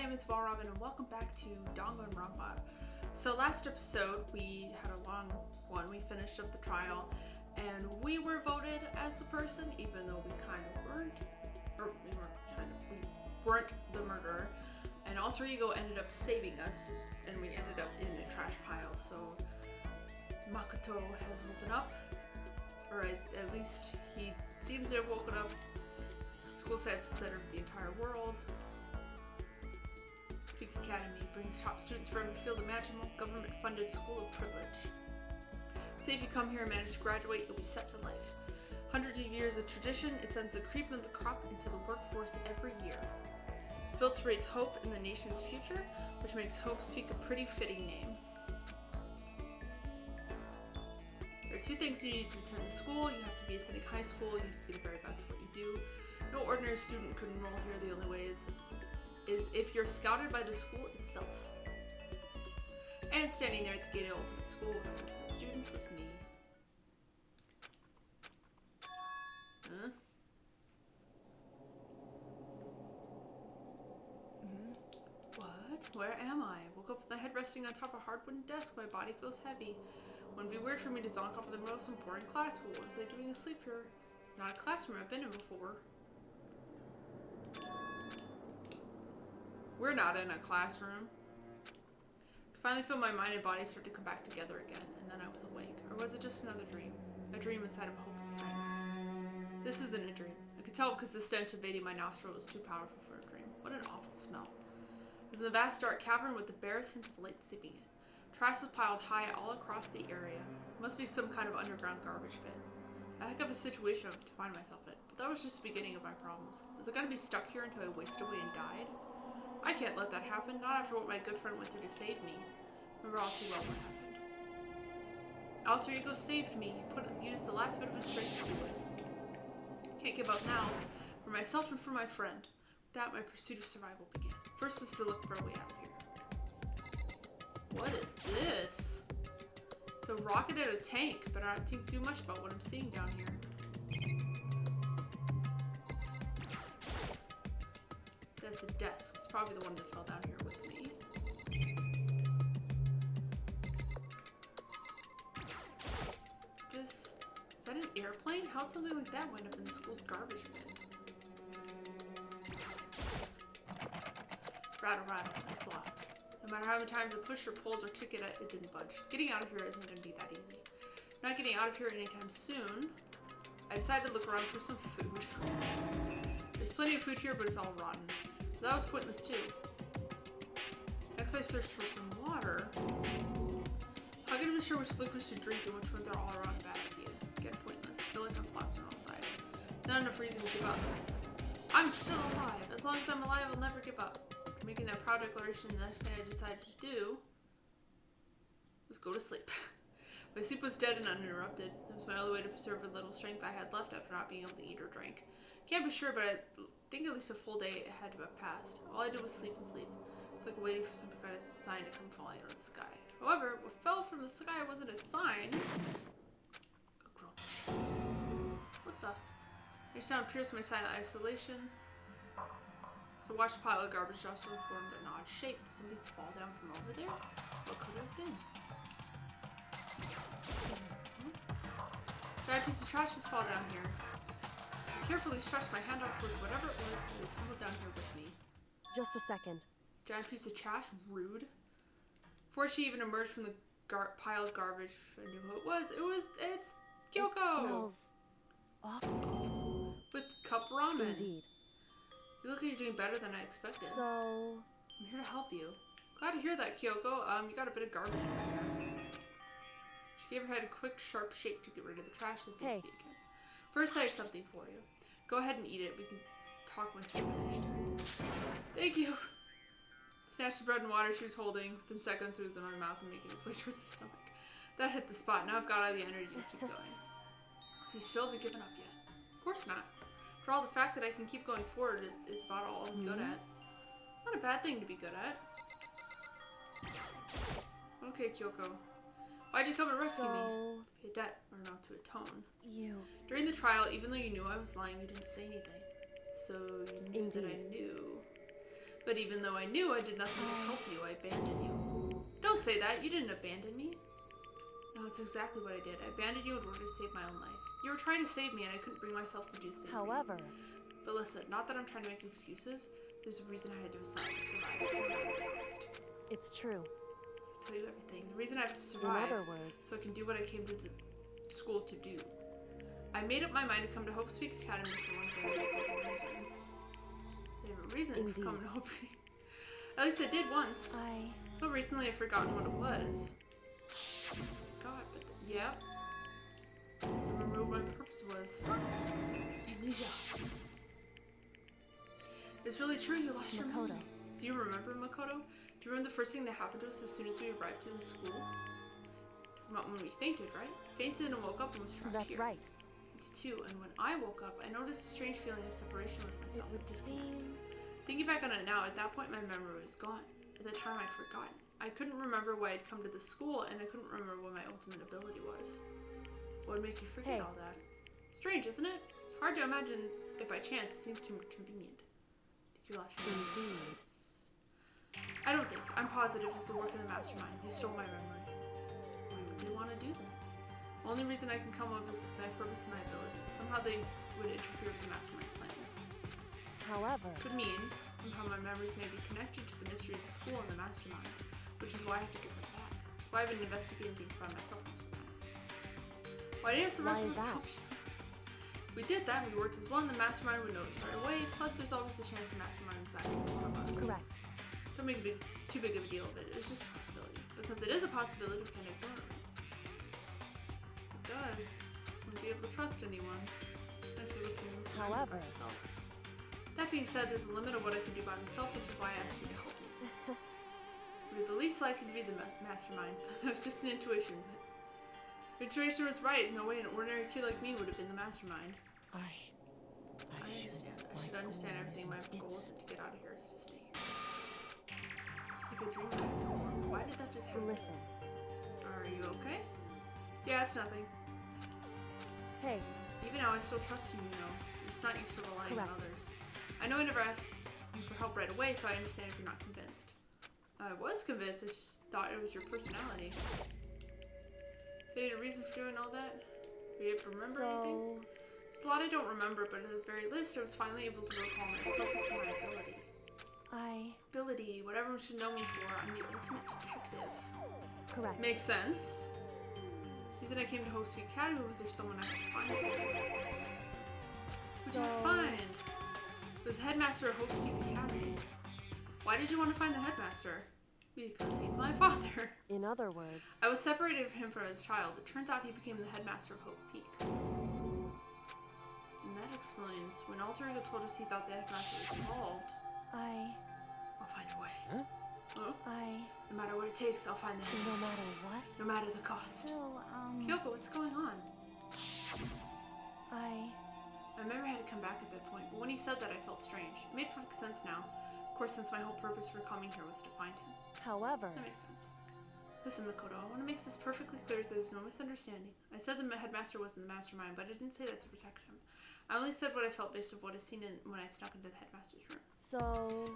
name is Valrobin and welcome back to Danganronpa. So last episode we had a long one. We finished up the trial and we were voted as the person, even though we kind of weren't. Or we weren't the murderer. And Alter Ego ended up saving us and we ended up in a trash pile. So Makoto has woken up. Or at least he seems to have woken up. The school sets the center of the entire world. Peak Academy brings top students from every field imaginable, government-funded school of privilege. Say if you come here and manage to graduate, you'll be set for life. Hundreds of years of tradition, it sends the cream of the crop into the workforce every year. It's built to raise hope in the nation's future, which makes Hope's Peak a pretty fitting name. There are two things you need to attend the school. You have to be attending high school, you have to be the very best at what you do. No ordinary student could enroll here. The only way is if you're scouted by the school itself. And standing there at the gate of Ultimate School with Ultimate students was me. Huh? What? Where am I? Woke up with my head resting on top of a hard wooden desk. My body feels heavy. Wouldn't be weird for me to zonk off in the middle of some boring class, but what was I doing asleep here? It's not a classroom I've been in before. We're not in a classroom. I finally feel my mind and body start to come back together again, and then I was awake. Or was it just another dream? A dream inside of Hope this time. This isn't a dream. I could tell because the stench invading my nostril was too powerful for a dream. What an awful smell. It was in the vast dark cavern with the barest hint of light seeping in. Trash was piled high all across the area. It must be some kind of underground garbage pit. A heck of a situation to find myself in, but that was just the beginning of my problems. Was I gonna be stuck here until I wasted away and died? I can't let that happen, not after what my good friend went through to save me. Remember all too well what happened. Alter Ego saved me. He used the last bit of his strength to do it. Can't give up now. For myself and for my friend. With that, my pursuit of survival began. First was to look for a way out of here. What is this? It's a rocket and a tank, but I don't do much about what I'm seeing down here. That's a desk. It's probably the one that fell down here with me. Is that an airplane? How'd something like that wind up in the school's garbage bin? Rattle, rattle. It's locked. No matter how many times I pushed or pulled or kicked it, it didn't budge. Getting out of here isn't going to be that easy. Not getting out of here anytime soon. I decided to look around for some food. There's plenty of food here, but it's all rotten. That was pointless too. Next I searched for some water. How can I be sure which liquids to drink and which ones are all around a bad idea? Again, pointless. I feel like I'm blocked on all sides. It's not enough reason to give up. I'm still alive. As long as I'm alive, I'll never give up. After making that proud declaration, the next thing I decided to do was go to sleep. My sleep was dead and uninterrupted. It was my only way to preserve the little strength I had left after not being able to eat or drink. Can't be sure, but I think at least a full day had to have passed. All I did was sleep and sleep. It's like waiting for some kind of sign to come falling out of the sky. However, what fell from the sky wasn't a sign. A crunch. What the? Each sound pierced my silent isolation. So watch the pile of garbage dust formed an odd shape. Did something fall down from over there? What could it have been? Giant piece of trash just fall down here. I carefully stretched my hand out toward whatever it was and it tumbled down here with me. Just a second. Giant piece of trash? Rude. Before she even emerged from the pile of garbage, I knew who it was. It's Kyoko! It smells awful. With cup ramen. Indeed. You look like you're doing better than I expected. So... I'm here to help you. Glad to hear that, Kyoko. You got a bit of garbage in here. She gave her head a quick, sharp shake to get rid of the trash and face me again. First, I have something for you. Go ahead and eat it. We can talk once you're finished. Thank you. Snatched the bread and water she was holding. Within seconds, it was in my mouth and making its way towards my stomach. That hit the spot. Now I've got all the energy to keep going. So you still haven't given up yet? Of course not. For all the fact that I can keep going forward is about all I'm good at. Not a bad thing to be good at. Okay, Kyoko. Why'd you come and rescue me? To pay a debt, or no, to atone. During the trial, even though you knew I was lying, you didn't say anything. So you knew that I knew. But even though I knew I did nothing to help you, I abandoned you. Don't say that. You didn't abandon me. No, it's exactly what I did. I abandoned you in order to save my own life. You were trying to save me, and I couldn't bring myself to do the same. However, but listen, not that I'm trying to make excuses. There's a reason I had to assign to survive. it's true. I'll tell you everything. The reason I have to survive, In other words, so I can do what I came to the school to do. I made up my mind to come to Hope Speak Academy for one very important reason. Favorite reason for coming to Hope Speak. At least I did once. So recently I've forgotten what it was. God, but yeah. I remember what my purpose was. Amnesia. It's really true, you lost your memory. Do you remember, Makoto? Do you remember the first thing that happened to us as soon as we arrived to the school? Not when we fainted, right? Fainted and woke up and was trapped here. That's right. Too, and when I woke up, I noticed a strange feeling of separation with myself. It would seem... Thinking back on it now, at that point my memory was gone. At the time I'd forgotten. I couldn't remember why I'd come to the school, and I couldn't remember what my ultimate ability was. What would make you forget all that? Strange, isn't it? Hard to imagine if by chance. It seems too convenient. Think you lost your memory? I don't think. I'm positive it was the work of the mastermind. They stole my memory. What do you want to do then? The only reason I can come up with my purpose and my ability. Somehow they would interfere with the mastermind's plan. However, Could mean somehow my memories may be connected to the mystery of the school and the mastermind, which is why I have to get them back. That's why I've been investigating things by myself this whole time. Why didn't the rest of us help you? We did that. We worked as one. The mastermind would notice right away. Plus, there's always the chance the mastermind was actually one of us. correct. Don't make too big of a deal of it. It's just a possibility. But since it is a possibility, we can't ignore it. Does wouldn't be able to trust anyone. Essentially, looking at However, myself. That being said, there's a limit of what I can do by myself, which is why I asked you to help me. You're the least likely to be the mastermind. That was just an intuition. But your intuition was right. No way an ordinary kid like me would have been the mastermind. I understand. I should understand everything. My goal isn't to get out of here. It's to stay here. It's like a dream. Why did that just happen? Listen. Are you okay? Yeah, it's nothing. Hey. Even now, I still trust you, you know. It's not used to relying on others. I know I never asked you for help right away, so I understand if you're not convinced. I was convinced, I just thought it was your personality. So you had a reason for doing all that? Were you able to remember anything? There's a lot I don't remember, but at the very least, I was finally able to recall my purpose and my ability. Ability, what everyone should know me for. I'm the ultimate detective. Correct. Makes sense. The reason I came to Hope Speak Academy was there someone I could find. Who'd you find? It was headmaster of Hope Speak Academy. Why did you want to find the headmaster? Because he's my father. In other words, I was separated from him from as a child. It turns out he became the headmaster of Hope Peak. And that explains when Alter Ego told us he thought the headmaster was involved. I'll find a way. Huh? Huh? No matter what it takes, I'll find the headmaster. No matter what? No matter the cost. Kyoko, what's going on? My memory had to come back at that point, but when he said that, I felt strange. It made perfect sense now. Of course, since my whole purpose for coming here was to find him. However, that makes sense. Listen, Makoto, I want to make this perfectly clear so there's no misunderstanding. I said the headmaster wasn't the mastermind, but I didn't say that to protect him. I only said what I felt based on what I'd seen when I snuck into the headmaster's room.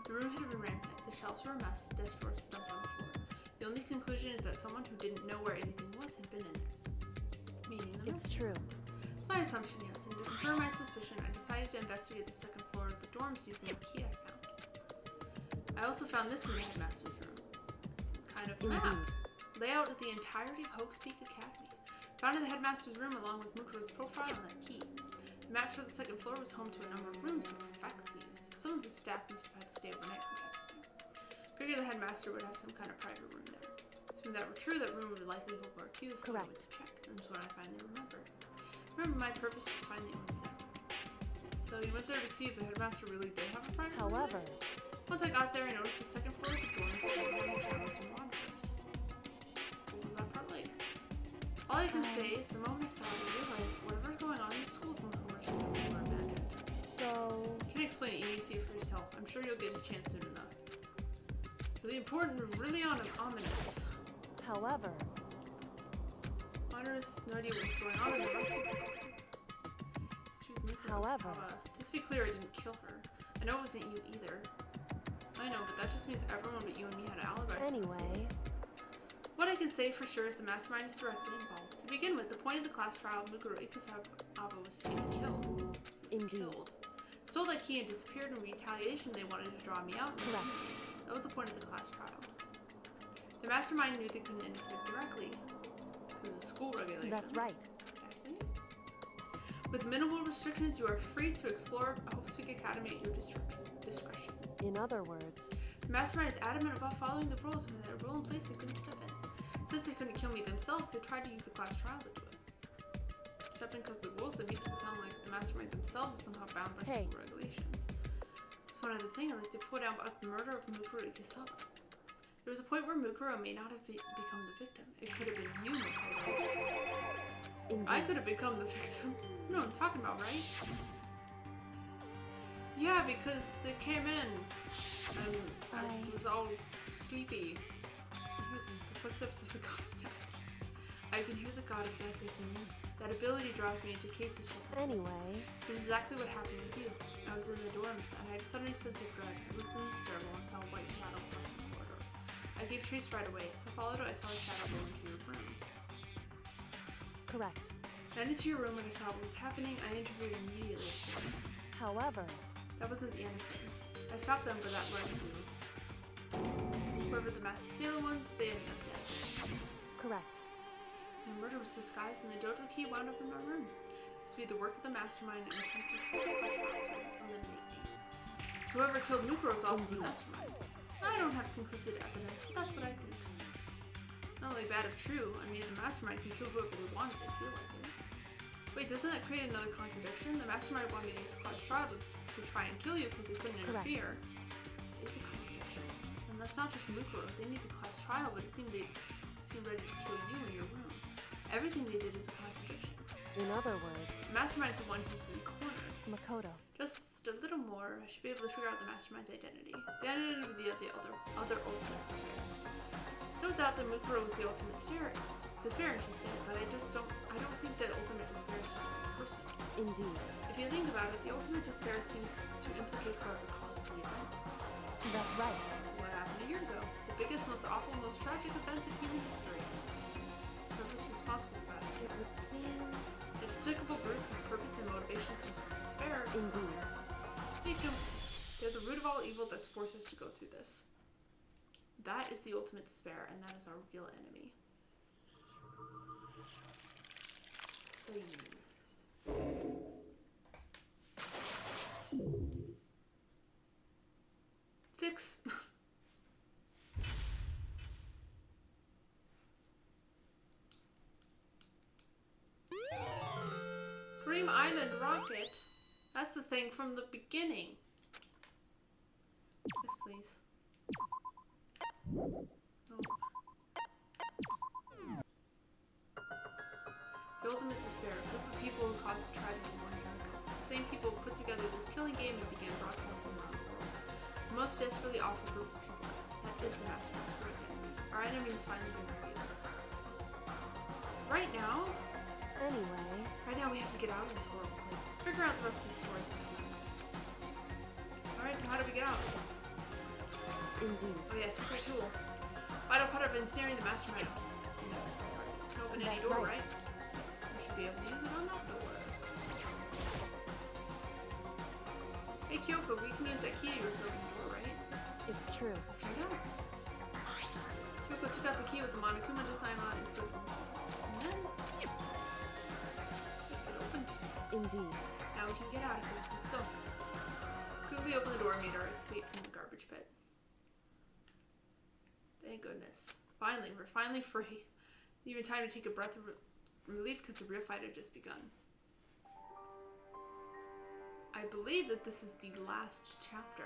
The room had been ransacked. The shelves were a mess. Desk drawers were dumped on the floor. The only conclusion is that someone who didn't know where anything was had been in there. Meaning the it's true. It's my assumption, yes. And to confirm my suspicion, I decided to investigate the second floor of the dorms using the key I found. I also found this in the headmaster's room. Some kind of map. Layout of the entirety of Hope Speak Academy. Found in the headmaster's room along with Mukuro's profile and that key. The map for the second floor was home to a number of rooms for faculty use. Some of the staff must have had to stay overnight from time to time. Figured the headmaster would have some kind of private room there. Assuming that were true, that room would likely hold more cues, so I went to check. And that's when I finally remembered. Remember, my purpose was to find the owner of that room. So you went there to see if the headmaster really did have a private room. However, once I got there, I noticed the second floor of the dorm was still running cameras and monitors. What was that part like? All I can say is the moment I saw it, I realized whatever's going on in the school is more than I ever imagined. I can't explain it. You need to see it for yourself. I'm sure you'll get a chance soon enough. Really important, really ominous. However, Monitors, no idea what's going on in the rest of the building. Just to be clear, I didn't kill her. I know it wasn't you either. I know, but that just means everyone but you and me had alibis. Anyway, What I can say for sure is the mastermind is directly involved. To begin with, the point of the class trial, Mukuro Ikusawa was to be killed. indeed. Stole that key and disappeared. In retaliation, they wanted to draw me out. Correct. That was the point of the class trial. The mastermind knew they couldn't interfere directly because of school regulations. That's right. Exactly. With minimal restrictions, you are free to explore Hope Speak Academy at your discretion. In other words, The mastermind is adamant about following the rules, and with a rule in place, they couldn't step in. Since they couldn't kill me themselves, they tried to use a class trial to do it. Step in because of the rules, it makes it sound like the mastermind themselves is somehow bound by Hey. school regulations. Just one other thing I'd like to point out about the murder of Mukuro Ikusawa. There was a point where Mukuro may not have become the victim. It could have been you, Mukuro. indeed. I could have become the victim. You know what I'm talking about, right? Yeah, because they came in and I was all sleepy. I hear the footsteps of the god of death. I can hear the god of death as he moves. That ability draws me into cases just like this. Anyway, This is exactly what happened with you. I was in the dorms and I had a sudden sense of dread. I looked in the stairwell and saw a white shadow across the corridor. I gave chase right away. As I followed it, I saw a shadow go into your room. correct. I went into your room and I saw what was happening. I interviewed immediately, of course. However, That wasn't the end of things. I stopped them, but that led to whoever the masked sailor ones, they ended up dead. correct. The murder was disguised and the dojo key wound up in my room. This would be the work of the mastermind and intensive quest to eliminate me. So whoever killed Mukuro is also the Indeed. mastermind. I don't have conclusive evidence, but that's what I think. Not only bad if true, I mean the mastermind can kill whoever they want if they feel like it. Wait, doesn't that create another contradiction? The mastermind wanted to use the class trial to try and kill you because they couldn't Correct. interfere. It's a contradiction. And that's not just Mukuro. They need the class trial, but it seemed they seemed ready to kill you in your room. Everything they did is a contradiction. In other words, The mastermind's the one who's been cornered. Makoto. Just a little more, I should be able to figure out the mastermind's identity. The identity of the other ultimate despair. No doubt that Mukuro was the ultimate despair and she's dead, but I don't think that ultimate despair is just one person. Indeed. If you think about it, the ultimate despair seems to implicate whoever caused the event. That's right. What happened a year ago? The biggest, most awful, most tragic event in human history. Whoever's responsible for that? It would seem. A despicable group whose purpose and motivation comes from despair. Indeed. Victims. They're the root of all evil that's forced us to go through this. That is the ultimate despair, and that is our real enemy. Six. Dream Island rocket? That's the thing from the beginning. Yes, please. No. The ultimate despair. A group of people who caused a tragedy 1 year ago. The same people put together this killing game and began broadcasting around the world. The most desperately awful group of people. That is the mastermind's direct enemy. Our enemy has finally been revealed. Right now we have to get out of this horrible place. Figure out the rest of the story. Alright, so how do we get out? Indeed. Oh yeah, secret tool. Vital part of ensnaring the mastermind. Can open any That's door, right. right? We should be able to use it on that door. Hey Kyoko, we can use that key to open the door, right? It's true. Let's find out. Kyoko took out the key with the Monokuma design on it and slipped it. And then it opened. Indeed. Now we can get out of here. Let's go. Quickly open the door and made our escape from the garbage pit. Thank goodness. Finally, we're finally free. Even time to take a breath of relief because the real fight had just begun. I believe that this is the last chapter.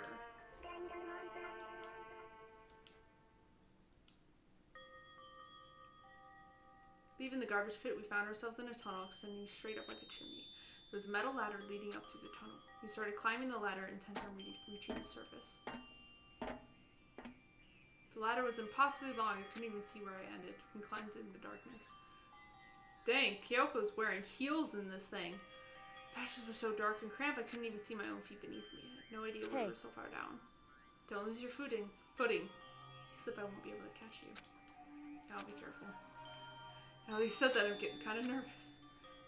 Leaving the garbage pit, we found ourselves in a tunnel extending straight up like a chimney. There was a metal ladder leading up through the tunnel. We started climbing the ladder, intent on reaching the surface. The ladder was impossibly long. I couldn't even see where I ended. We climbed in the darkness. Dang, Kyoko's wearing heels in this thing. The passages were so dark and cramped I couldn't even see my own feet beneath me. I had no idea we were so far down. Don't lose your footing. If you slip, I won't be able to catch you. I'll be careful. Now that you said that, I'm getting kind of nervous.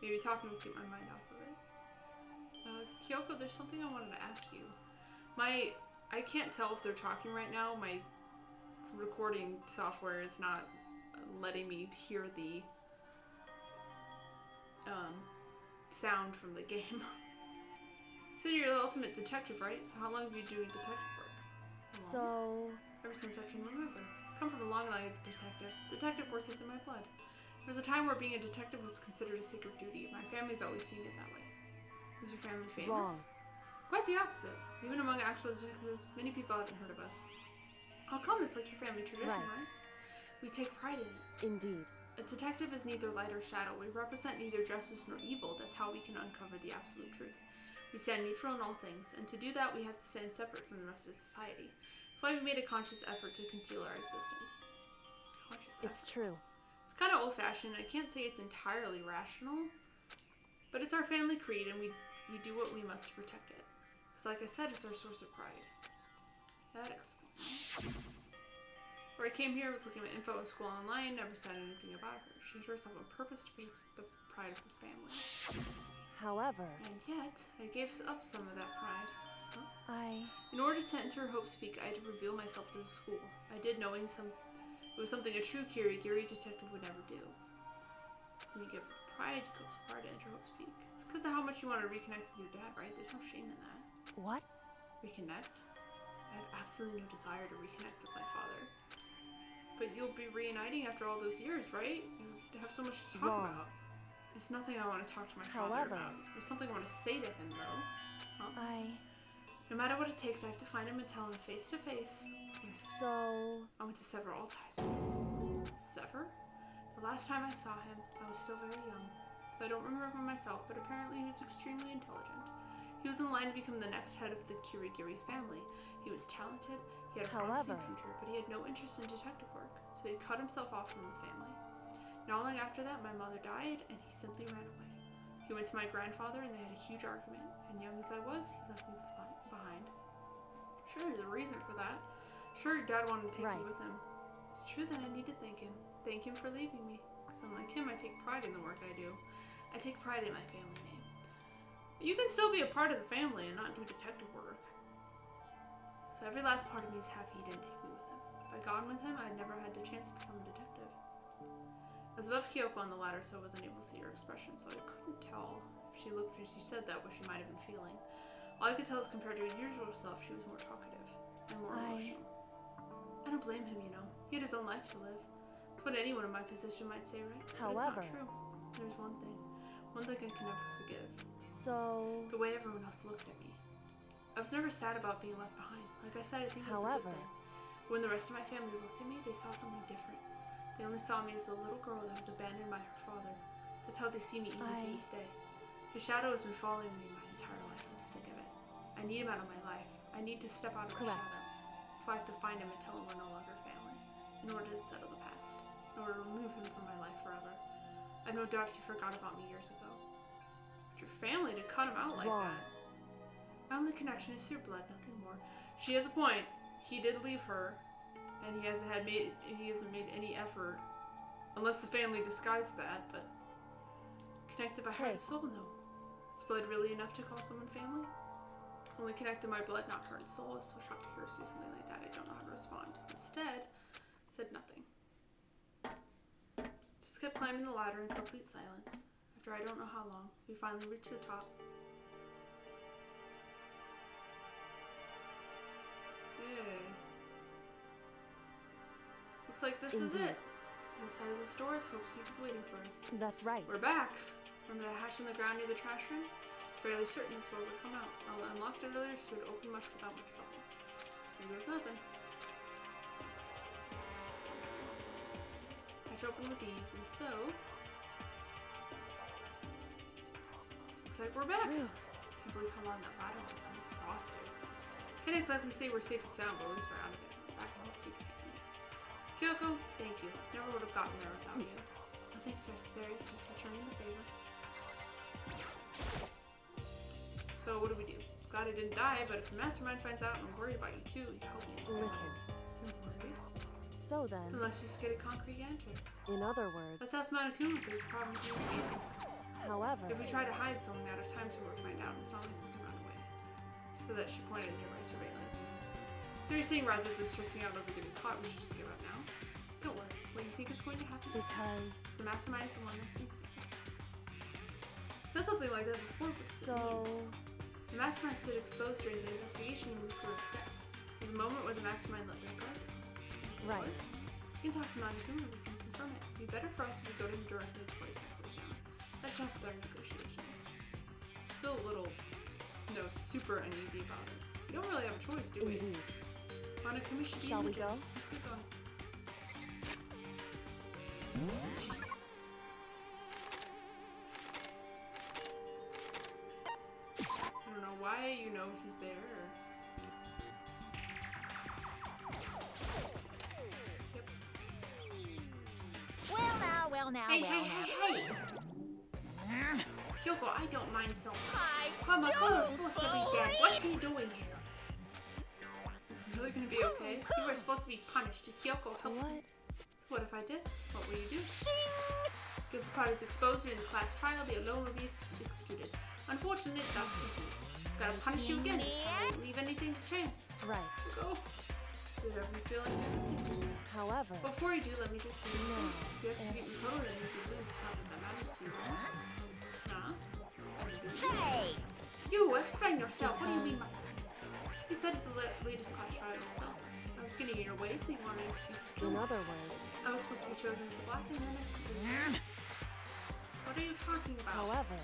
Maybe talking will keep my mind off of it. Kyoko, there's something I wanted to ask you. I can't tell if they're talking right now. My recording software is not letting me hear the sound from the game. You said you're the ultimate detective, right? So how long have you been doing detective work? Ever since I can remember. I come from a long line of detectives. Detective work is in my blood. There was a time where being a detective was considered a sacred duty. My family's always seen it that way. Is your family famous? Wrong. Quite the opposite. Even among actual detectives, many people haven't heard of us. How come? It's like your family tradition, right? We take pride in it. Indeed. A detective is neither light or shadow. We represent neither justice nor evil. That's how we can uncover the absolute truth. We stand neutral in all things, and to do that, we have to stand separate from the rest of society. That's why we made a conscious effort to conceal our existence. It's true. It's kind of old-fashioned. I can't say it's entirely rational, but it's our family creed, and we do what we must to protect it. Because like I said, it's our source of pride. That explains. Where I came here, was looking at info at school online, never said anything about her. She hid herself on purpose to protect the pride of her family. However... And yet, I gave up some of that pride. Huh? In order to enter Hope's Peak, I had to reveal myself to the school. I did knowing it was something a true Kirigiri detective would never do. When you give pride, it goes far to enter Hope's Peak. It's because of how much you want to reconnect with your dad, right? There's no shame in that. What? Reconnect? I have absolutely no desire to reconnect with my father. But you'll be reuniting after all those years, right? You have so much to talk about. There's nothing I want to talk to my father about. There's something I want to say to him, though. Huh? No matter what it takes, I have to find him and tell him face to face. I went to sever all ties with him. Sever? The last time I saw him, I was still very young, so I don't remember myself, but apparently he was extremely intelligent. He was in line to become the next head of the Kirigiri family. He was talented, he had a promising future, but he had no interest in detective work, so he cut himself off from the family. Not long after that, my mother died, and he simply ran away. He went to my grandfather, and they had a huge argument, and young as I was, he left me behind. Sure, there's a reason for that. Sure, Dad wanted to take me with him. It's true that I need to thank him. Thank him for leaving me, because unlike him, I take pride in the work I do. I take pride in my family name. You can still be a part of the family and not do detective work. So every last part of me is happy he didn't take me with him. If I'd gone with him, I'd never had the chance to become a detective. I was above Kyoko on the ladder, so I wasn't able to see her expression, so I couldn't tell if she looked when she said that what she might have been feeling. All I could tell is compared to her usual self, she was more talkative and more emotional. I don't blame him, you know. He had his own life to live. That's what anyone in my position might say, right? But it's not true. There's one thing I can never forgive. The way everyone else looked at me. I was never sad about being left behind. Like I said, I think it was a good thing. When the rest of my family looked at me, they saw something different. They only saw me as the little girl that was abandoned by her father. That's how they see me even to this day. His shadow has been following me my entire life. I'm sick of it. I need him out of my life. I need to step out of the shadow. That's why I have to find him and tell him we're no longer family. In order to settle the past. In order to remove him from my life forever. I have no doubt he forgot about me years ago. But your family to cut him out like that. My only connection is through blood, nothing more. She has a point. He did leave her. And he hasn't made any effort, unless the family disguised that, but connected by heart and soul, no. Is blood really enough to call someone family? Only connected my blood, not heart and soul. I was so shocked to hear her say something like that. I don't know how to respond. Instead, said nothing. Just kept climbing the ladder in complete silence. After I don't know how long, we finally reached the top. Yay. Looks like this is it. On the side of the store is Hope's Peak is waiting for us. That's right. We're back. Remember the hatch on the ground near the trash room? Fairly certain that's where we'll come out. I unlocked it earlier so it would open much without much trouble. Here goes nothing. Hatch open with ease, and so... looks like we're back. Can't believe how long that ladder was. I'm exhausted. Can't exactly say we're safe and sound, but at least we're out of it. Back in Hope's Peak again. Kyoko, thank you. Never would have gotten there without you. Nothing's necessary, it's just returning the favor. So what do? Glad I didn't die, but if the mastermind finds out, I'm worried about you too. You hope he's Listen. You're worried? So then, Then let's just get a concrete answer. in other words, Let's ask Monokuma if there's a problem with you escaping. however, If we try to hide something out of time to find out, it's not like we can run away. So that she pointed at nearby surveillance. So you're saying rather than stressing out over getting caught, we should just give up now? Don't worry. What do you think is going to happen? because... The mastermind is the one that's insane. Said something like that before, but So... The mastermind stood exposed during the investigation and moved towards death. There was a moment where the mastermind let their guard down. Right. We can talk to Monokuma, we can confirm it. It'd be better for us if we go to him directly before he tracks us down. Let's jump with our negotiations. Still a little, super uneasy about it. We don't really have a choice, do we? Indeed. Monokuma should be Shall in we the jail. go? Let's get going. I don't know why you know he's there. Yep. Well now. Hey! Kyoko, I don't mind so much. I But Makoto's don't supposed to be dead. What's he doing here? You really gonna be okay? You were supposed to be punished. Did Kyoko help you? What? So what if I did? What will you do? Shing! Guilty parties exposed during the class trial, the alone will be executed. Unfortunate, that gotta punish you again. I won't leave anything to chance. Right. Go. Did ever feel like anything? However, Before you do, let me just say, No. if you execute Makoto, then you lose. Not that that matters to you. Huh? Hey! You, explain yourself. What do you mean by that? You said at the latest class trial yourself. I was getting in your way, so you wanted an excuse to kill in me. other words, I was supposed to be chosen as a black and then executed. What are you talking about? however,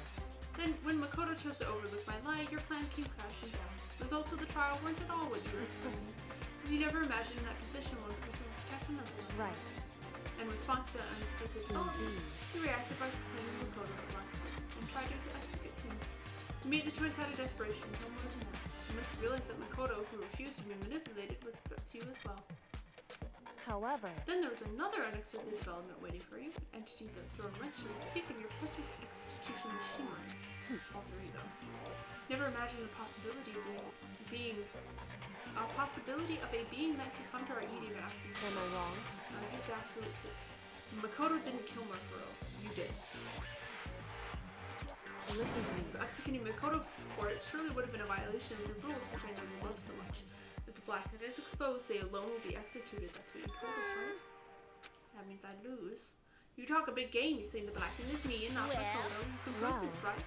Then, when Makoto chose to overlook my lie, your plan came crashing down. Results of the trial weren't at all what you were expecting. Because you never imagined in that position one person would protect another one. right, In response to that unexpected development, indeed. you reacted by proclaiming Makoto a black and tried to execute him. You made the choice out of desperation, no more than that. You must realize that Makoto, who refused to be manipulated, was a threat to you as well. However, Then there was another unexpected development waiting for you. Entity that thrown wrench, so to speak, in your person's execution machinery. Alter ego. Never imagined the possibility of being that could come to our eating after you. am I wrong? That is absolute truth. Makoto didn't kill Murfuro. You did. Listen to me. So executing Makoto for it surely would have been a violation of your rules, which I know you love so much. If the blackness is exposed, they alone will be executed. That's what you told us, right? That means I lose. You talk a big game. You say the blackness is me and not Makoto. You can prove this, right?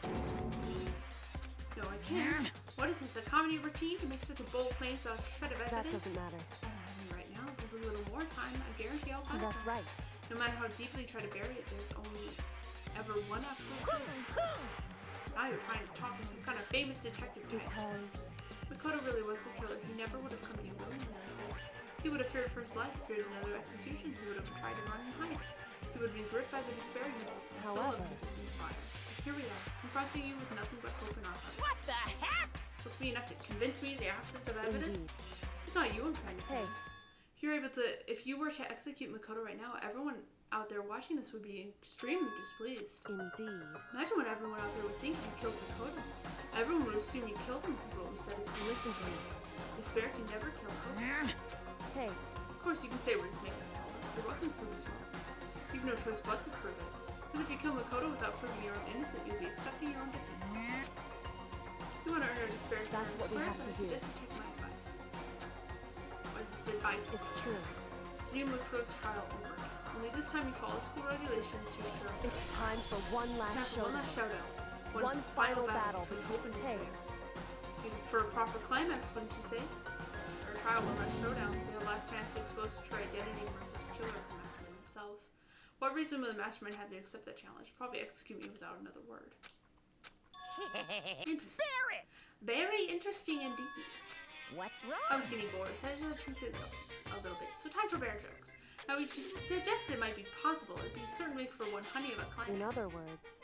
No, I can't. What is this, a comedy routine to make such a bold claim without a shred of That evidence? doesn't matter. Right now, with a little more time, I guarantee I'll find That's it. right. No matter how deeply you try to bury it, there's only ever one absolute truth. Now you're trying to talk to some kind of famous detective type. Because Makoto really was the killer. He never would have come to you willingly like this. He would have feared for his life, feared another execution. He would have tried to run and hide. He would have been gripped by the despair he felt. However, inspired. Here we are, confronting you with nothing but hope in our hearts. What the heck? Supposed to be enough to convince me of the absence of evidence? indeed. It's not you I'm trying to Hey. convince. If you were to execute Makoto right now, everyone out there watching this would be extremely displeased. Indeed. Imagine what everyone out there would think if you killed Makoto. Everyone would assume you killed him because what we said is Listen to me. despair can never kill hope. Hey, Of course, you can say we're just making this all up. You're welcome to prove us wrong. You've no choice but to prove it. Because if you kill Makoto without proving your own innocent, you'll be accepting your own defeat. You want to earn our despair fair That's and what we square, have but to I do. suggest you take my advice. What is this advice? it's true. To do Makoto's trial over. Only this time you follow school regulations to ensure It's time for one It's last time for one last showdown. showdown. One final battle between hope and Hey. despair. For a proper climax, wouldn't you say? Or trial, one last showdown. The last chance to expose the true identity of Murphy's killer and mastermind themselves. What reason would the mastermind have to accept that challenge? Probably execute me without another word. Interesting. Barrett! Very interesting indeed. What's I wrong? was getting bored, so I just attempted a little bit. So time for bear jokes. Now we suggested it might be possible. It'd be a certain way for one honey of a climax. In other words,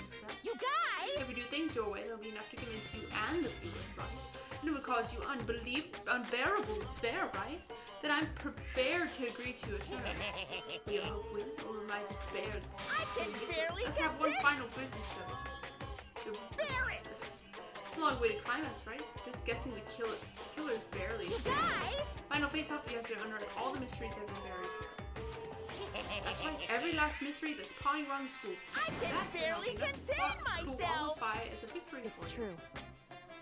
Accept. You guys! If we do things your way, there'll be enough to convince you and the viewers, right? And it would cause you unbearable despair, right? Then I'm prepared to agree to your terms. Your hope win over my despair. I can barely Let's get have one it. final business show. Barrett! A long way to climax, right? Just guessing the killers barely. You guys! Final face-off, you have to unearth all the mysteries that have been buried here. That's right, every last mystery that's pawing around the school. I can barely contain myself! Qualify as a victory It's for you. true.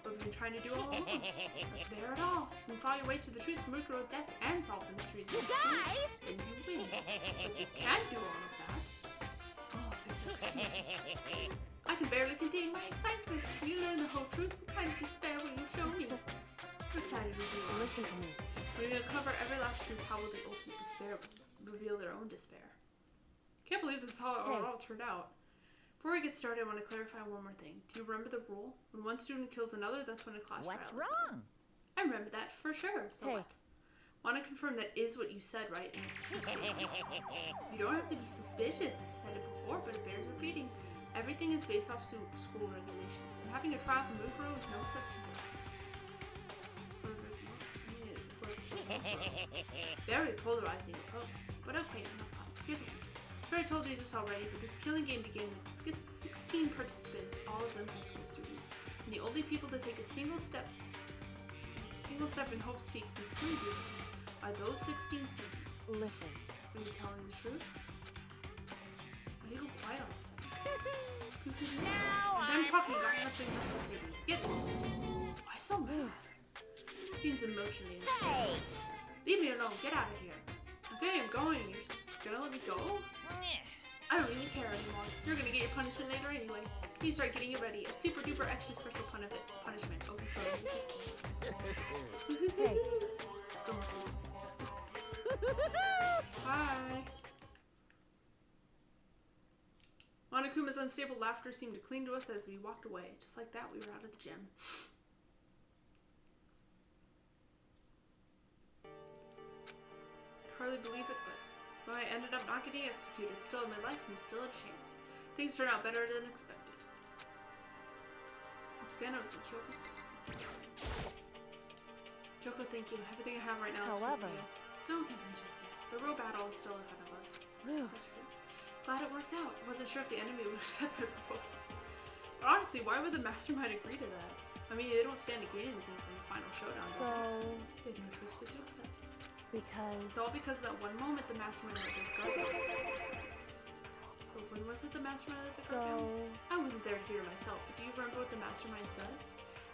What we've been trying to do all along. Let's bear it all. You can follow your way to the truth, murder of death, and solve the mysteries. You guys! And you win. But you can't do all of that. Oh, this is excuse. I can barely contain my excitement. When you learn the whole truth, what kind of despair will you show me? I'm excited with you. Listen to me. When we uncover every last truth, how will the ultimate despair reveal their own despair? Can't believe this is how it all turned out. Before we get started, I want to clarify one more thing. Do you remember the rule? When one student kills another, that's when a class What's trial is wrong? over. I remember that for sure. So Hey. what? Want to confirm that is what you said, right? And it's a true statement. You don't have to be suspicious. I said it before, but it bears repeating. Everything is based off school regulations, and having a trial for Mukuro is no exception to that. Very polarizing approach, but okay, enough thoughts. Here's the thing. I'm sure I told you this already, but this killing game began with 16 participants, all of them high school students, and the only people to take a single step in Hope's Peak since the killing game are those 16 students. Listen. Are you telling the truth? Why do you go quiet all of a sudden? Now I'm I'm talking about nothing left to say. Get lost. Why so mad? Seems emotionally. Hey! Leave me alone. Get out of here. Okay, I'm going. You're just gonna let me go? I don't even care anymore. You're gonna get your punishment later anyway. You start getting it ready. A super duper extra special punishment. Overthrow. Hey. Let's go. Bye. Monokuma's unstable laughter seemed to cling to us as we walked away. Just like that, we were out of the gym. Hardly believe it, but so I ended up not getting executed. Still in my life, and still had a chance. Things turned out better than expected. Once again, I was in Kyoko's. Kyoko, thank you. Everything I have right now is However, because of you. Don't thank me just yet. The real battle is still ahead of us. That's true. Glad it worked out. I wasn't sure if the enemy would accept my proposal. But honestly, why would the mastermind agree to that? I mean, they don't stand to gain anything from the final showdown. So, They have no choice but to accept. because It's all because that one moment the mastermind let their guard down. So when was it the mastermind let their guard down? I wasn't there to hear myself, but do you remember what the mastermind said?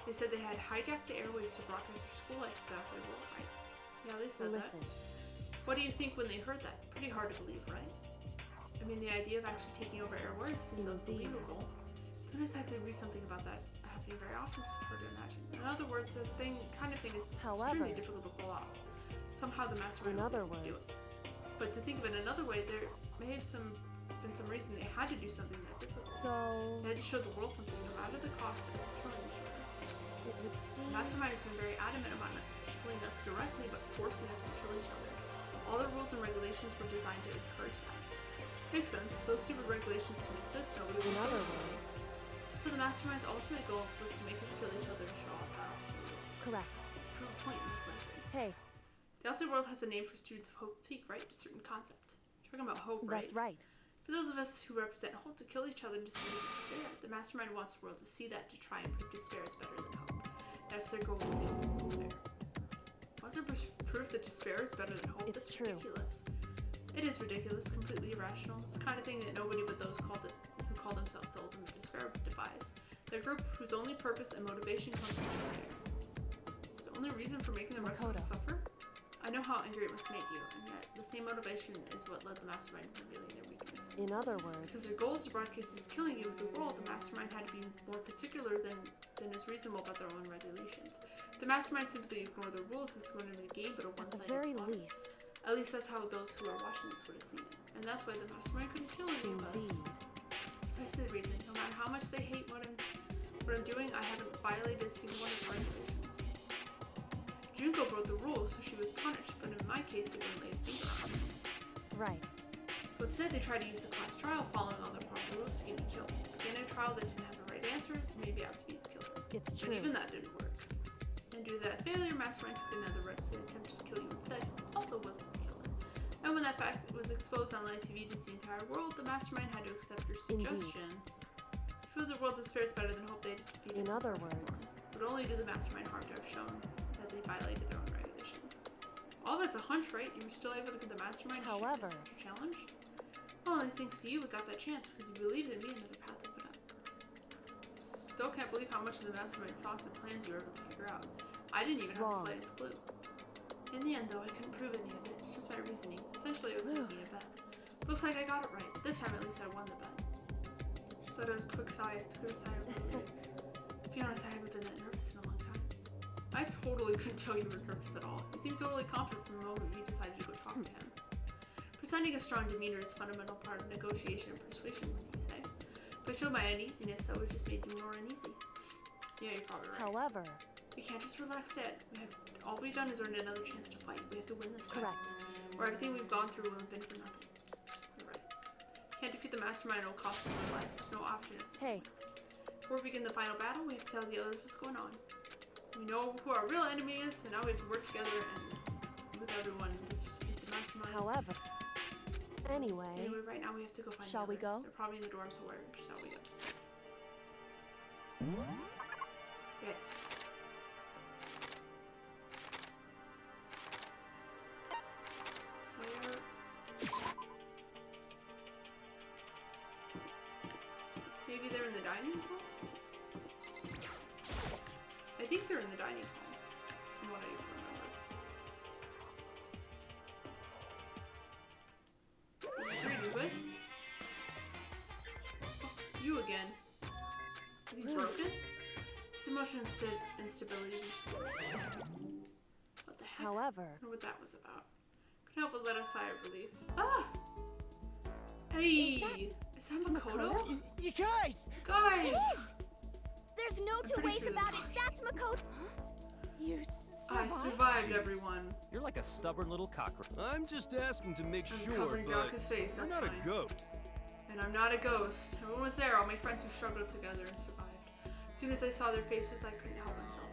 They said they had hijacked the airwaves to broadcast their school life without their rule, right? Yeah, they said listen. that. What do you think when they heard that? Pretty hard to believe, right? I mean, the idea of actually taking over airwaves seems Indeed. unbelievable. Don't exactly read something about that happening very often, so it's hard to imagine. In other words, the kind of thing is However, extremely difficult to pull off. Somehow the mastermind in was other able to do words, it. But to think of it another way, there may have been some reason they had to do something that difficult. so They had to show the world something, no matter the cost of us killing each other. it would seem The mastermind has been very adamant about not killing us directly, but forcing us to kill each other. All the rules and regulations were designed to encourage that. Makes sense. If those stupid regulations didn't exist, nobody would in kill other each other. words, So the mastermind's ultimate goal was to make us kill each other to show how powerful we were. correct. To prove a point in this life. Hey, The outside world has a name for students of Hope Peak, right? A certain concept. You're talking about hope, right? that's right. For those of us who represent hope, to kill each other and to see despair, the mastermind wants the world to see that, to try and prove despair is better than hope. That's their goal, is the ultimate despair. Want to prove that despair is better than hope? It's That's true. ridiculous. It is ridiculous, completely irrational. It's the kind of thing that nobody but those who call themselves the ultimate despair would devise. They're a group whose only purpose and motivation comes from despair. Is the only reason for making the rest of us suffer? I know how angry it must make you, and yet the same motivation is what led the mastermind to revealing their weakness. In other Because words, their goal is to broadcast is killing you with the world, the mastermind had to be more particular than is reasonable about their own regulations. If the mastermind simply ignore the rules, this is going to be a game, but a at the one-sided very slaughter. least, At least that's how those who are watching this would have seen it. And that's why the mastermind couldn't kill any of us. indeed. Precisely the reason. No matter how much they hate what I'm doing, I haven't violated a single one of the regulations. Junko broke the rules, so she was punished, but in my case, they wouldn't lay a finger on me. Right. So instead, they tried to use the class trial following all their proper rules to get me killed. In a trial that didn't have a right answer, maybe out to be the killer. It's But true. even that didn't work. And due to that failure, Mastermind took another risk and attempted to kill you instead, also wasn't the killer. And when that fact was exposed on live TV to the entire world, the Mastermind had to accept your Indeed. suggestion. Feel the world despair is better than hope they defeat In its other imperfections. words, It would only do the mastermind harm to have shown that they violated their own regulations. All that's a hunch, right? You were still able to get the mastermind to However- accept your challenge? Well, only thanks to you we got that chance because you believed in me, another path opened up. Still can't believe how much of the mastermind's thoughts and plans you were able to figure out. I didn't even have the Wrong. slightest clue. In the end, though, I couldn't prove any of it. It's just my reasoning. Essentially, I was making a bet. Looks like I got it right. This time, at least, I won the bet. She let out a quick sigh. I took a sigh of relief. To be honest, I haven't been that nervous in a long time. I totally couldn't tell you were nervous at all. You seemed totally confident from the moment we decided to go talk to him. Presenting a strong demeanor is a fundamental part of negotiation and persuasion, wouldn't you say? If I showed my uneasiness, that would just make you more uneasy. Yeah, you're probably right. however, We can't just relax yet. All we've done is earned another chance to fight. We have to win this time. correct. Or everything we've gone through will have been for nothing. You're right. Can't defeat the mastermind, it'll cost us our lives. There's no option. Hey, Before we begin the final battle, we have to tell the others what's going on. We know who our real enemy is, so now we have to work together and with everyone to just defeat the mastermind. however. Anyway, Anyway, right now we have to go find Shall the we others. go? They're probably in the dorm somewhere. Shall we go? Yes. Where? Maybe they're in the dining hall? I think they're in the dining hall, from what I remember. Greeted with? Oh, you again. Is he broken? His emotional instability. What the heck? however, I don't know what that was about. Couldn't help but let a sigh of relief. Ah! Hey! Is that Makoto? You guys! Guys! There's no I'm two pretty ways sure about that- it. That's Makoto. You I survived, everyone. You're like a stubborn little cockroach. I'm just asking to make I'm sure, covering but Bianca's face, you're that's not fine. a goat. And I'm not a ghost. Everyone was there, all my friends who struggled together and survived. As soon as I saw their faces, I couldn't help myself.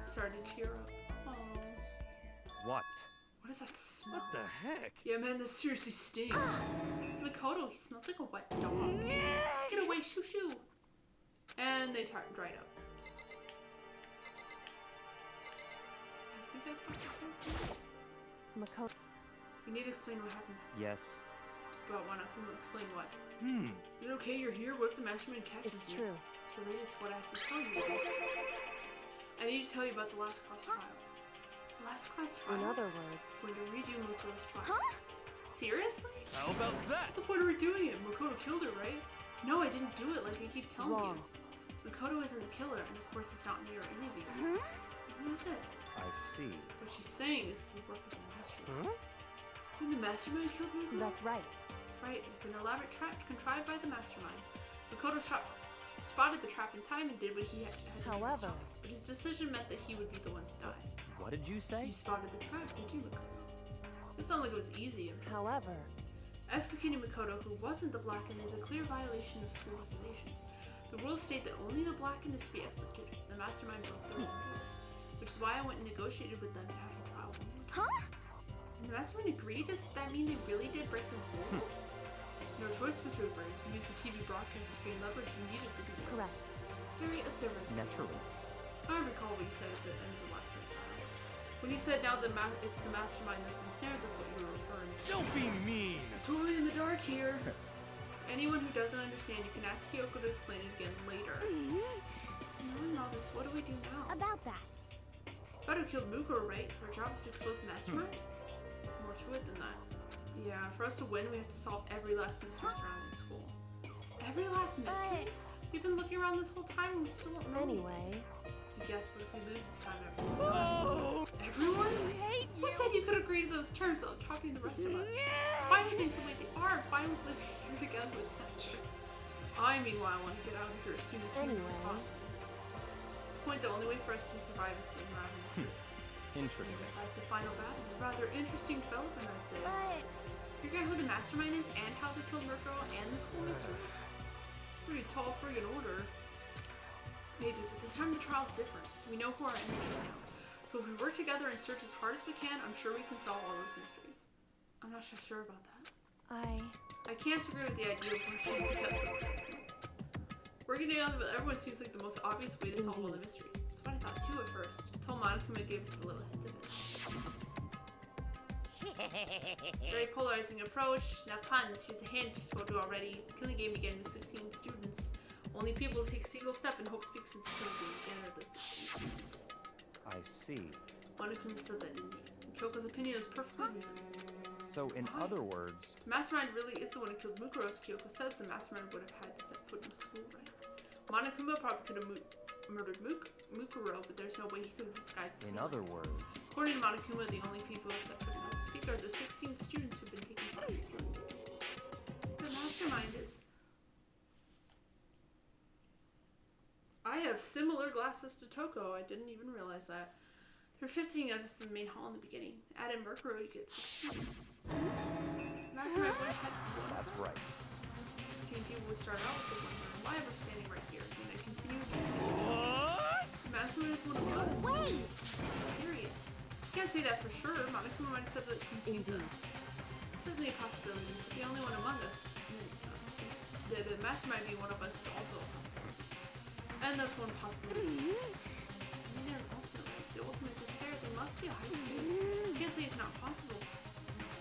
I started to tear up. Aww. What? What is that smell? What the heck? Yeah, man, this seriously stinks. It's Makoto. He smells like a wet dog. Get away, shoo shoo. And they dried up. I think I talked to him. Makoto. You need to explain what happened. Yes. But why not? Can you explain what? Hmm. Is it okay you're here? What if the mastermind catches It's you? true. It's related to what I have to tell you. I need to tell you about the last class trial. The last class trial? In other words, Going to redo Makoto's trial. Huh? Seriously? How about that? What's the point of redoing it? Makoto killed her, right? No, I didn't do it like I keep telling Wrong. you. Makoto isn't the killer, and of course it's not me or any of you. Huh? Who is it? I see. What she's saying is the work of the mastermind. Huh? So the mastermind killed Makoto? that's right. Right, it was an elaborate trap contrived by the mastermind. Makoto spotted the trap in time and did what he had to do to However- stop it. But his decision meant that he would be the one to die. What did you say? You spotted the trap, did you, Makoto? It sounded like it was easy. I'm just However, executing Makoto, who wasn't the Blackened, is a clear violation of school regulations. The rules state that only the Blackened is to be executed. The mastermind broke the rules, which is why I went and negotiated with them to have a trial. Huh? And the mastermind agreed? Does that mean they really did break the rules? No choice but to agree. You used the TV broadcast to gain leverage you needed to do that. correct. Very observant. Naturally. I recall what you said at the end of the last trial. When you said now it's the mastermind that's ensnared, that's what you were referring to. Don't be mean. Totally in the dark here. Anyone who doesn't understand, you can ask Kyoko to explain it again later. So knowing all this, what do we do now? About that. It's about who killed Mukuro, right? So our job is to expose the mastermind? More to it than that. Yeah, for us to win, we have to solve every last mystery surrounding school. Every last mystery? We've been looking around this whole time and we still don't know. Anyway, You guess what if we lose this time, everyone dies? Oh. Everyone? Hate Who said you could agree to those terms without talking to the rest of us? Finding things the way they are, fine with living here together with Master. I, meanwhile, want to get out of here as soon as humanly Anyway. possible. At this point, the only way for us to survive is to unravel the truth. In Interesting. decisive final battle. A rather interesting development, I'd say. But Figure out who the mastermind is and how they killed Murko and the school mysteries. It's a pretty tall friggin' order. Maybe, but this time the trial's different. We know who our enemy is now. So if we work together and search as hard as we can, I'm sure we can solve all those mysteries. I'm not so sure about that. I can't agree with the idea of working together. Working together with everyone seems like the most obvious way to solve all the Indeed. mysteries. That's what I thought too at first, until Monokuma gave us a little hint of it. Very polarizing approach. Now puns. Here's a hint. Told you already. It's a killing game again with 16 students. Only people take a single step and hope speaks since the killing game again are those 16 students. I see. Monokuma said that, didn't he? And Kyoko's opinion is perfectly reasonable. So, in Why? other words, The mastermind really is the one who killed Mukuro, so Kyoko says the mastermind would have had to set foot in school, right? Monokuma probably could have murdered Mukuro, but there's no way he could have disguised in his other words, According to Monokuma, the only people who have set foot in Havoc Peak are the 16 students who've been taking part in the killing game. The mastermind is... I have similar glasses to Toko. I didn't even realize that. There were 15 of us in the main hall in the beginning. Add in Murkuro, you get 16. Mastermind would have had one. that's right. 16 people would start out with the one room. Why we're standing right here? And I continue to What? The mastermind is one of us. Wait! I'm serious. Can't say that for sure. Monokuma might have said that to confuse Indeed. us. Certainly a possibility, but the only one among us. The mastermind being one of us is also a possibility. And that's one possibility. I mean, the ultimate despair, there must be a high school. You can't say it's not possible.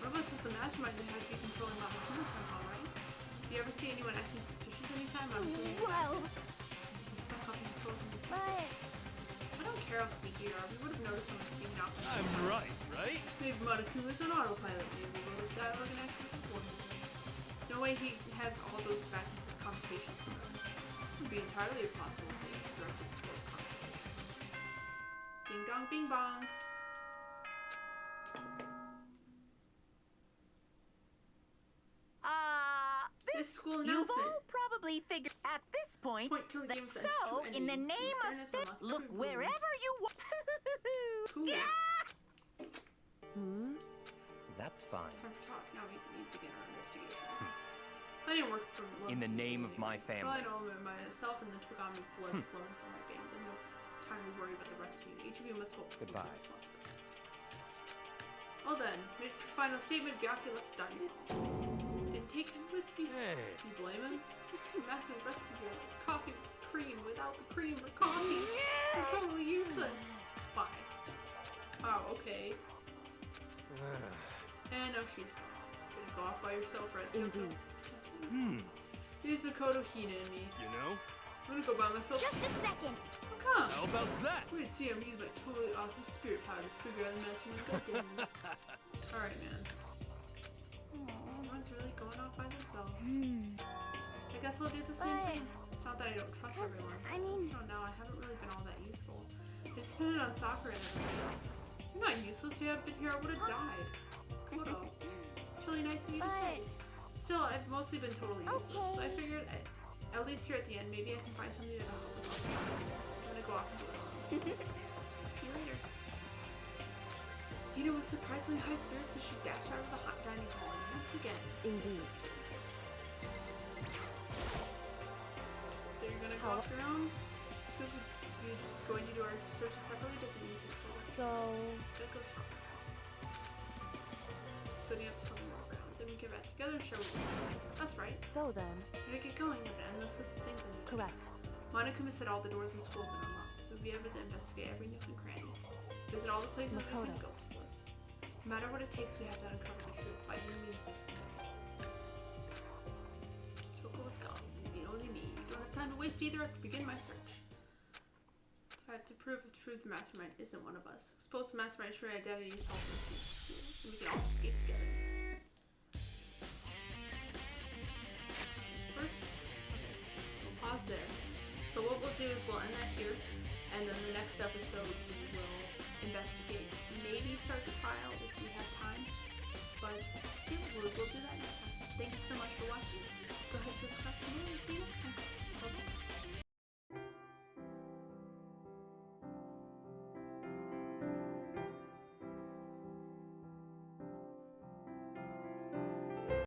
One of us was the mastermind that had to be controlling Monokuma somehow, right? Do you ever see anyone acting suspicious anytime? Well, He somehow controls him. but I don't care how sneaky you are. We would have noticed someone sneaking out. I'm right, right? Maybe Monokuma's on autopilot. Maybe we wrote dialogue and action before him. No way he'd have all those back and forth conversations with us. It would be entirely impossible if they directed toward conversation. Ding dong, bing bong. This school You've announcement. all probably figured at this point Point killing that games that true so, ending. in the name of fairness, this, unlock look every room. wherever you want. Cool. Yeah! Hmm? That's fine. Time for talk. Now we need to begin our investigation. I didn't work from In the name of my Well, I family. know myself and the Togami blood flowing through my veins. I have no time to worry about the rest of you. Each of you must hold Goodbye. responsibility. Well then, ready for your final statement. Byakuya left the dining hall. Didn't take him with me. Hey. You blame him? I'm asking the rest of you. Coffee with cream without the cream or coffee. You're totally useless. Bye. Oh, okay. And now she's gone. Gonna go off by yourself, right? Kyoko? Indeed. That's weird. He's Makoto Hina and me. You know? I'm gonna go by myself. just a second. Oh, come. How about that? Wait, see, I'm using my totally awesome spirit power to figure out the mastermind's identity. Alright, man. Everyone's really going off by themselves. I guess I'll do the same But- thing. It's not that I don't trust 'Cause, everyone. I mean- I don't know, I haven't really been all that useful. I just spent it on soccer and everything else. You're not useless. If you hadn't been here, I would have died. Kodo. It's really nice of you to say. Still, I've mostly been totally useless. So I Okay. figured, at least here at the end, maybe I can find something that'll help us all. I'm gonna go off and do it. See you later. Hina was surprisingly high spirits as she dashed out of the hot dining hall and once again. Indeed. persisted. So you're gonna go off your own? Just because we're going to do our searches separately doesn't mean you can still. So, That goes for us. Then you have to tell them more around. Then we get back together and share what we learned. That's right. so then, We're gonna get going and endless list of things I need. correct. Monokuma said all the doors in school have been unlocked, so we'll be able to investigate every nook and cranny. Visit all the places we Makoto. couldn't go before. No matter what it takes, we have to uncover the truth by any means necessary. Kyoko was gone, leaving only me. You don't have time to waste either. I have to begin my search. I have to prove the mastermind isn't one of us. Expose the mastermind's true identity, solve the school, and we can all escape together. First, okay, we'll pause there. So what we'll do is we'll end that here, and then the next episode we will investigate, maybe start the trial if we have time. But yeah, we'll do that next time. So thank you so much for watching. Go ahead, subscribe to me, and see you next time. Bye-bye.